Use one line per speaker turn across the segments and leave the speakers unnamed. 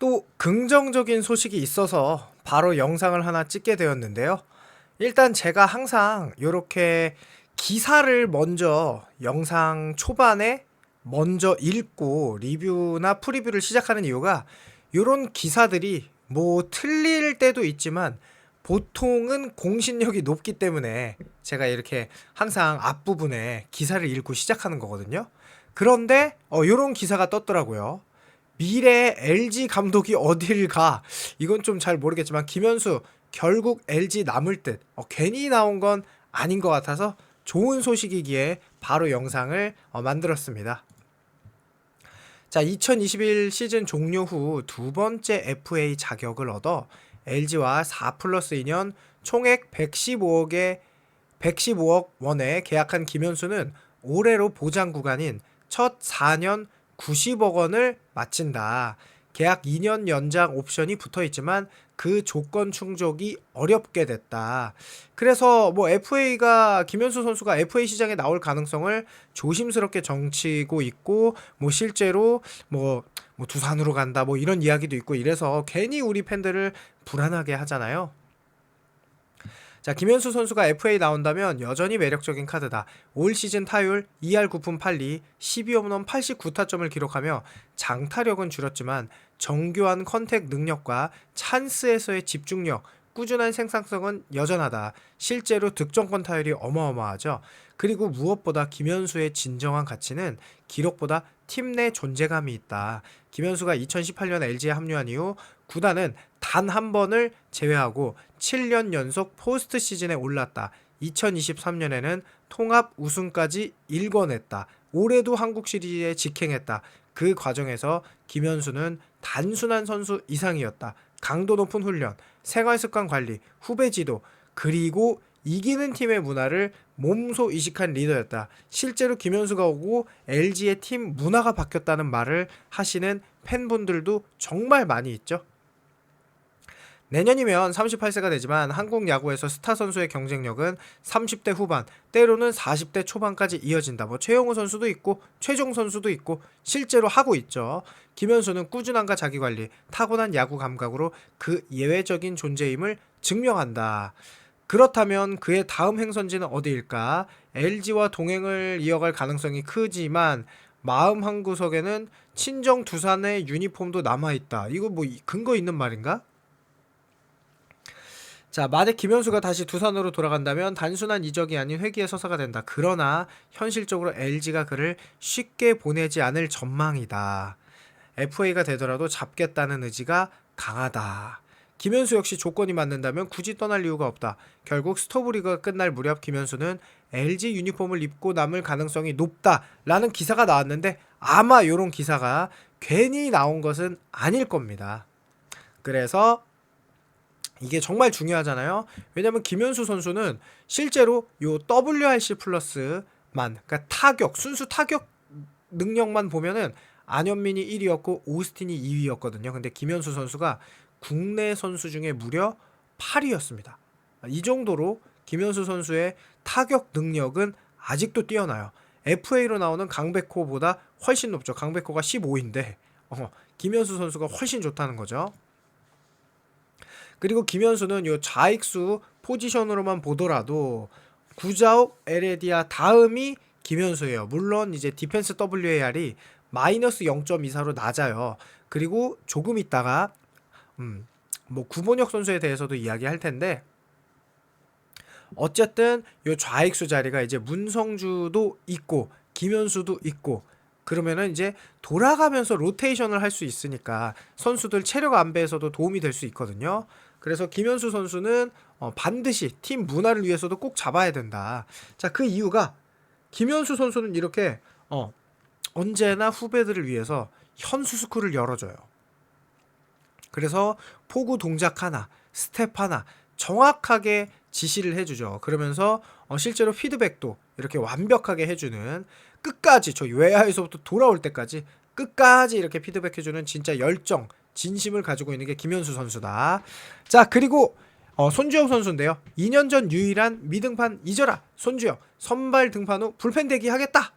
또 긍정적인 소식이 있어서 바로 영상을 하나 찍게 되었는데요. 일단 제가 항상 이렇게 기사를 먼저 영상 초반에 먼저 읽고 리뷰나 프리뷰를 시작하는 이유가 이런 기사들이 뭐 틀릴 때도 있지만 보통은 공신력이 높기 때문에 제가 이렇게 항상 앞부분에 기사를 읽고 시작하는 거거든요. 그런데 이런 기사가 떴더라고요. 미래 LG 감독이 어딜 가? 이건 좀 잘 모르겠지만 김현수 결국 LG 남을 듯. 괜히 나온 건 아닌 것 같아서 좋은 소식이기에 바로 영상을 만들었습니다. 자, 2021 시즌 종료 후 두 번째 FA 자격을 얻어 LG와 4 플러스 2년 총액 115억 원에 계약한 김현수는 올해로 보장 구간인 첫 4년 90억 원을 마친다. 계약 2년 연장 옵션이 붙어 있지만 그 조건 충족이 어렵게 됐다. 그래서 뭐 FA가 김현수 선수가 FA 시장에 나올 가능성을 조심스럽게 정치고 있고 뭐 실제로 뭐 두산으로 간다 뭐 이런 이야기도 있고 이래서 괜히 우리 팬들을 불안하게 하잖아요. 자, 김현수 선수가 FA 나온다면 여전히 매력적인 카드다. 올 시즌 타율 2할 9푼 8리 12홈런 89타점을 기록하며 장타력은 줄었지만 정교한 컨택 능력과 찬스에서의 집중력, 꾸준한 생산성은 여전하다. 실제로 득점권 타율이 어마어마하죠. 그리고 무엇보다 김현수의 진정한 가치는 기록보다 팀 내 존재감이 있다. 김현수가 2018년 LG에 합류한 이후 구단은 단 한 번을 제외하고 7년 연속 포스트 시즌에 올랐다. 2023년에는 통합 우승까지 일궈냈다. 올해도 한국 시리즈에 직행했다. 그 과정에서 김현수는 단순한 선수 이상이었다. 강도 높은 훈련, 생활습관 관리, 후배 지도, 그리고 이기는 팀의 문화를 몸소 이식한 리더였다. 실제로 김현수가 오고 LG의 팀 문화가 바뀌었다는 말을 하시는 팬분들도 정말 많이 있죠. 내년이면 38세가 되지만 한국 야구에서 스타 선수의 경쟁력은 30대 후반, 때로는 40대 초반까지 이어진다. 뭐 최용우 선수도 있고 최종 선수도 있고 실제로 하고 있죠. 김현수는 꾸준함과 자기관리, 타고난 야구 감각으로 그 예외적인 존재임을 증명한다. 그렇다면 그의 다음 행선지는 어디일까? LG와 동행을 이어갈 가능성이 크지만 마음 한구석에는 친정 두산의 유니폼도 남아있다. 이거 뭐 근거 있는 말인가? 자, 만약 김현수가 다시 두산으로 돌아간다면 단순한 이적이 아닌 회귀의 서사가 된다. 그러나 현실적으로 LG가 그를 쉽게 보내지 않을 전망이다. FA가 되더라도 잡겠다는 의지가 강하다. 김현수 역시 조건이 맞는다면 굳이 떠날 이유가 없다. 결국 스토브리그가 끝날 무렵 김현수는 LG 유니폼을 입고 남을 가능성이 높다라는 기사가 나왔는데 아마 이런 기사가 괜히 나온 것은 아닐 겁니다. 그래서 이게 정말 중요하잖아요. 왜냐면 김현수 선수는 실제로 요 WRC 플러스만, 그러니까 타격, 순수 타격 능력만 보면은 안현민이 1위였고 오스틴이 2위였거든요. 근데 김현수 선수가 국내 선수 중에 무려 8위였습니다. 이 정도로 김현수 선수의 타격 능력은 아직도 뛰어나요. FA로 나오는 강백호보다 훨씬 높죠. 강백호가 15위인데 김현수 선수가 훨씬 좋다는 거죠. 그리고 김현수는 요 좌익수 포지션으로만 보더라도 구자욱, 에레디아 다음이 김현수예요. 물론 이제 디펜스 WAR이 마이너스 0.24로 낮아요. 그리고 조금 있다가 뭐 구본혁 선수에 대해서도 이야기할 텐데 어쨌든 요 좌익수 자리가 이제 문성주도 있고 김현수도 있고 그러면은 이제 돌아가면서 로테이션을 할 수 있으니까 선수들 체력 안배에서도 도움이 될 수 있거든요. 그래서 김현수 선수는 반드시 팀 문화를 위해서도 꼭 잡아야 된다. 자, 그 이유가 김현수 선수는 이렇게 언제나 후배들을 위해서 현수스쿨을 열어줘요. 그래서 포구 동작 하나, 스텝 하나 정확하게 지시를 해주죠. 그러면서 실제로 피드백도 이렇게 완벽하게 해주는 끝까지 저 외야에서부터 돌아올 때까지 끝까지 이렇게 피드백해주는 진짜 열정, 진심을 가지고 있는 게 김현수 선수다. 자, 그리고 손주영 선수인데요. 2년 전 유일한 미등판 잊어라. 손주영 선발 등판 후 불펜 대기 하겠다.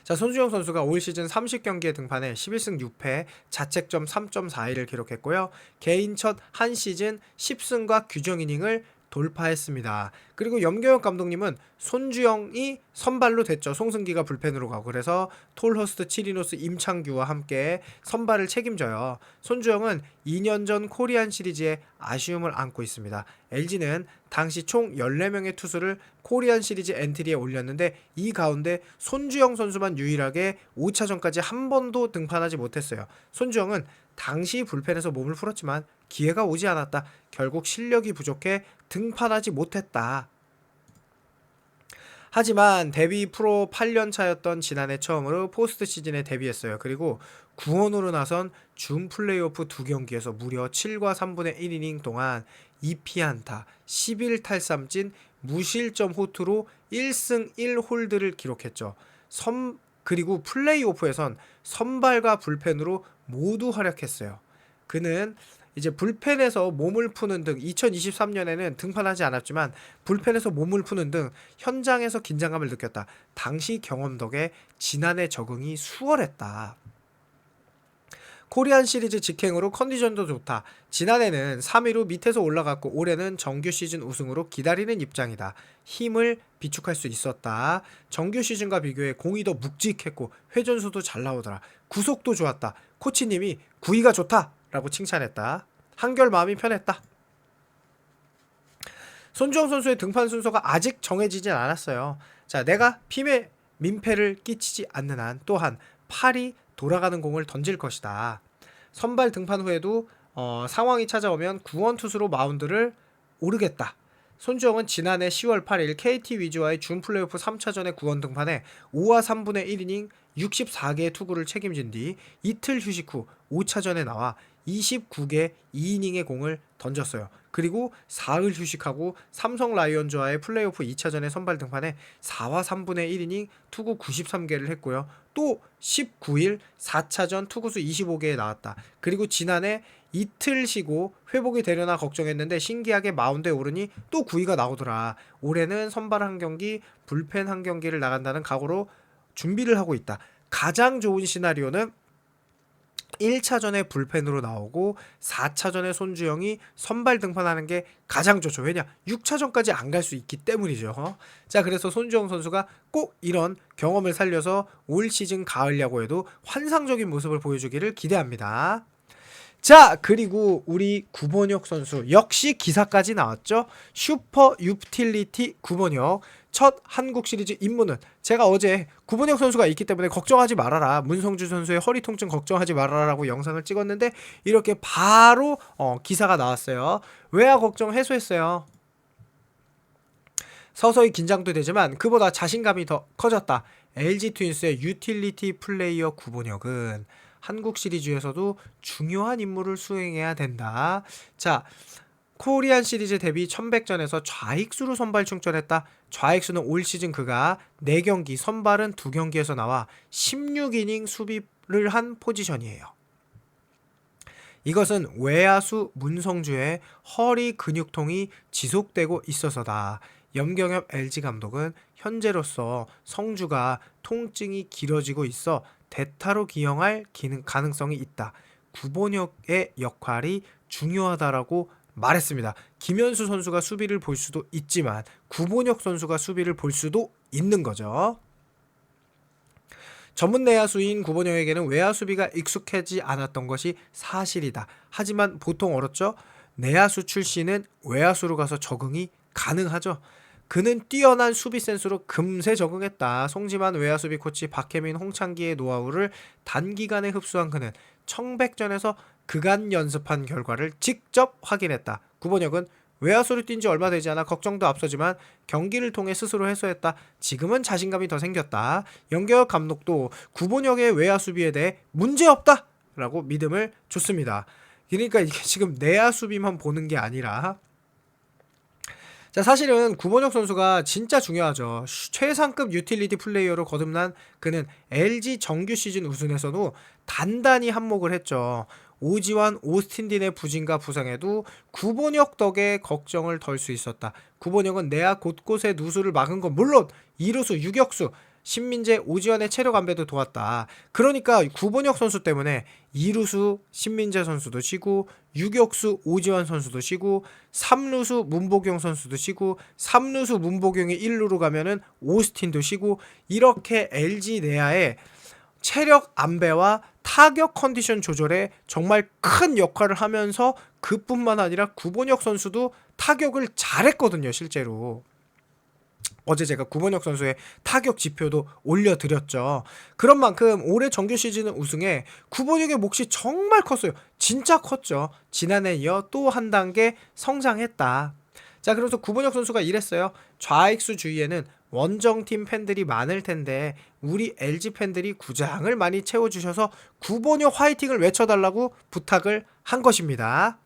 자, 손주영 선수가 올 시즌 30경기에 등판해 11승 6패, 자책점 3.42를 기록했고요. 개인 첫 한 시즌 10승과 규정 이닝을 돌파했습니다. 그리고 염경엽 감독님은 손주영이 선발로 됐죠. 송승기가 불펜으로 가고, 그래서 톨허스트 치리노스 임창규와 함께 선발을 책임져요. 손주영은 2년 전 코리안 시리즈에 아쉬움을 안고 있습니다. LG는 당시 총 14명의 투수를 코리안 시리즈 엔트리에 올렸는데 이 가운데 손주영 선수만 유일하게 5차전까지 한 번도 등판하지 못했어요. 손주영은 당시 불펜에서 몸을 풀었지만 기회가 오지 않았다. 결국 실력이 부족해 등판하지 못했다. 하지만 데뷔 프로 8년 차였던 지난해 처음으로 포스트 시즌에 데뷔했어요. 그리고 구원으로 나선 준 플레이오프 2경기에서 무려 7과 3분의 1이닝 동안 2피안타, 11탈삼진, 무실점 호투로 1승 1홀드를 기록했죠. 그리고 플레이오프에선 선발과 불펜으로 모두 활약했어요. 그는 이제 불펜에서 몸을 푸는 등 2023년에는 등판하지 않았지만 불펜에서 몸을 푸는 등 현장에서 긴장감을 느꼈다. 당시 경험 덕에 지난해 적응이 수월했다. 코리안 시리즈 직행으로 컨디션도 좋다. 지난해는 3위로 밑에서 올라갔고 올해는 정규 시즌 우승으로 기다리는 입장이다. 힘을 비축할 수 있었다. 정규 시즌과 비교해 공이 더 묵직했고 회전수도 잘 나오더라. 구속도 좋았다. 코치님이 구위가 좋다 라고 칭찬했다. 한결 마음이 편했다. 손주영 선수의 등판 순서가 아직 정해지진 않았어요. 자, 내가 팀에 민폐를 끼치지 않는 한 또한 팔이 돌아가는 공을 던질 것이다. 선발 등판 후에도 상황이 찾아오면 구원 투수로 마운드를 오르겠다. 손주영은 지난해 10월 8일 KT 위즈와의 준 플레이오프 3차전에 구원 등판해 5와 3분의 1이닝 64개의 투구를 책임진 뒤 이틀 휴식 후 5차전에 나와 29개 2이닝의 공을 던졌어요. 그리고 사흘 휴식하고 삼성 라이온즈와의 플레이오프 2차전에 선발 등판해 4와 3분의 1이닝 투구 93개를 했고요. 또 19일 4차전 투구수 25개에 나왔다. 그리고 지난해 이틀 쉬고 회복이 되려나 걱정했는데 신기하게 마운드에 오르니 또 구위가 나오더라. 올해는 선발 한 경기, 불펜 한 경기를 나간다는 각오로 준비를 하고 있다. 가장 좋은 시나리오는 1차전에 불펜으로 나오고 4차전에 손주영이 선발 등판하는 게 가장 좋죠. 왜냐? 6차전까지 안 갈 수 있기 때문이죠. 자, 그래서 손주영 선수가 꼭 이런 경험을 살려서 올 시즌 가을 야구에도 환상적인 모습을 보여주기를 기대합니다. 자, 그리고 우리 구본혁 선수 역시 기사까지 나왔죠. 슈퍼 유틸리티 구본혁 첫 한국 시리즈 입문은 제가 어제 구본혁 선수가 있기 때문에 걱정하지 말아라, 문성주 선수의 허리 통증 걱정하지 말아라 라고 영상을 찍었는데 이렇게 바로 기사가 나왔어요. 외야 걱정 해소했어요. 서서히 긴장도 되지만 그보다 자신감이 더 커졌다. LG 트윈스의 유틸리티 플레이어 구본혁은 한국 시리즈에서도 중요한 임무를 수행해야 된다. 자, 코리안 시리즈 데뷔 1100전에서 좌익수로 선발 충전했다. 좌익수는 올 시즌 그가 4경기, 선발은 2경기에서 나와 16이닝 수비를 한 포지션이에요. 이것은 외야수 문성주의 허리 근육통이 지속되고 있어서다. 염경엽 LG 감독은 현재로서 성주가 통증이 길어지고 있어 대타로 기용할 가능성이 있다. 구본혁의 역할이 중요하다라고 말했습니다. 김현수 선수가 수비를 볼 수도 있지만 구본혁 선수가 수비를 볼 수도 있는 거죠. 전문 내야수인 구본혁에게는 외야 수비가 익숙하지 않았던 것이 사실이다. 하지만 보통 어렵죠? 내야수 출신은 외야수로 가서 적응이 가능하죠. 그는 뛰어난 수비 센스로 금세 적응했다. 송지만 외야수비 코치 박혜민, 홍창기의 노하우를 단기간에 흡수한 그는 청백전에서 그간 연습한 결과를 직접 확인했다. 구본혁은 외야수로 뛴 지 얼마 되지 않아 걱정도 앞서지만 경기를 통해 스스로 해소했다. 지금은 자신감이 더 생겼다. 염경엽 감독도 구본혁의 외야 수비에 대해 문제없다 라고 믿음을 줬습니다. 그러니까 이게 지금 내야 수비만 보는 게 아니라, 자, 사실은 구본혁 선수가 진짜 중요하죠. 최상급 유틸리티 플레이어로 거듭난 그는 LG 정규 시즌 우승에서도 단단히 한몫을 했죠. 오지환, 오스틴딘의 부진과 부상에도 구본혁 덕에 걱정을 덜 수 있었다. 구본혁은 내야 곳곳에 누수를 막은 건 물론 이루수, 유격수 신민재, 오지환의 체력 안배도 도왔다. 그러니까 구본혁 선수 때문에 2루수 신민재 선수도 쉬고, 유격수 오지환 선수도 쉬고, 3루수 문보경 선수도 쉬고, 3루수 문보경이 1루로 가면은 오스틴도 쉬고, 이렇게 LG 내야에 체력 안배와 타격 컨디션 조절에 정말 큰 역할을 하면서, 그뿐만 아니라 구본혁 선수도 타격을 잘했거든요, 실제로. 어제 제가 구본혁 선수의 타격 지표도 올려드렸죠. 그런 만큼 올해 정규 시즌 우승에 구본혁의 몫이 정말 컸어요. 진짜 컸죠. 지난해 이어 또 한 단계 성장했다. 자, 그래서 구본혁 선수가 이랬어요. 좌익수 주위에는 원정팀 팬들이 많을 텐데 우리 LG 팬들이 구장을 많이 채워주셔서 구본혁 화이팅을 외쳐달라고 부탁을 한 것입니다.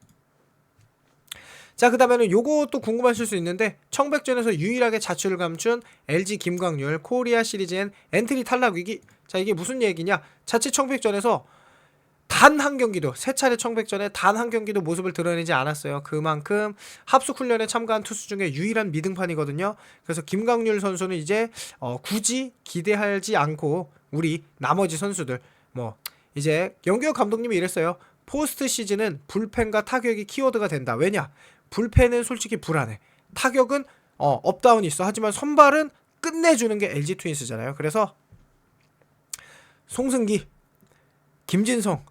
자, 그 다음에는 요것도 궁금하실 수 있는데, 청백전에서 유일하게 자취를 감춘 LG 김광률 코리아 시리즈엔 엔트리 탈락 위기. 자, 이게 무슨 얘기냐? 자칫 청백전에서 단 한 경기도, 세 차례 청백전에 단 한 경기도 모습을 드러내지 않았어요. 그만큼 합숙 훈련에 참가한 투수 중에 유일한 미등판이거든요. 그래서 김광률 선수는 이제 굳이 기대하지 않고 우리 나머지 선수들, 이제 영규혁 감독님이 이랬어요. 포스트 시즌은 불펜과 타격이 키워드가 된다. 왜냐? 불펜은 솔직히 불안해. 타격은 업다운이 있어. 하지만 선발은 끝내주는 게 LG 트윈스잖아요. 그래서 송승기, 김진성,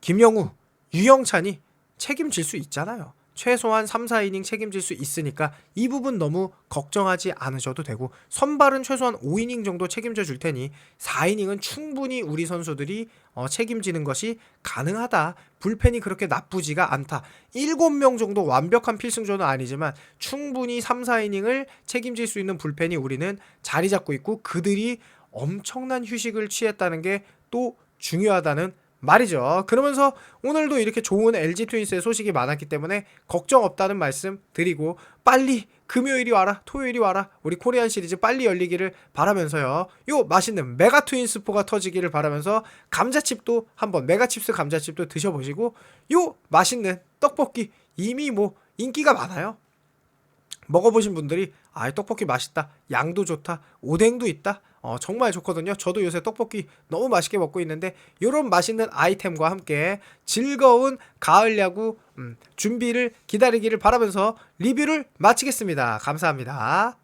김영우, 유영찬이 책임질 수 있잖아요. 최소한 3, 4이닝 책임질 수 있으니까 이 부분 너무 걱정하지 않으셔도 되고, 선발은 최소한 5이닝 정도 책임져 줄 테니 4이닝은 충분히 우리 선수들이 책임지는 것이 가능하다. 불펜이 그렇게 나쁘지가 않다. 7명 정도 완벽한 필승조는 아니지만 충분히 3, 4이닝을 책임질 수 있는 불펜이 우리는 자리 잡고 있고, 그들이 엄청난 휴식을 취했다는 게 또 중요하다는 말이죠. 그러면서 오늘도 이렇게 좋은 LG 트윈스의 소식이 많았기 때문에 걱정 없다는 말씀 드리고, 빨리 금요일이 와라, 토요일이 와라, 우리 코리안 시리즈 빨리 열리기를 바라면서요, 요 맛있는 메가 트윈스포가 터지기를 바라면서 감자칩도 한번, 메가칩스 감자칩도 드셔보시고, 요 맛있는 떡볶이 이미 인기가 많아요. 먹어보신 분들이 떡볶이 맛있다, 양도 좋다, 오뎅도 있다, 정말 좋거든요. 저도 요새 떡볶이 너무 맛있게 먹고 있는데, 요런 맛있는 아이템과 함께 즐거운 가을 야구 준비를 기다리기를 바라면서 리뷰를 마치겠습니다. 감사합니다.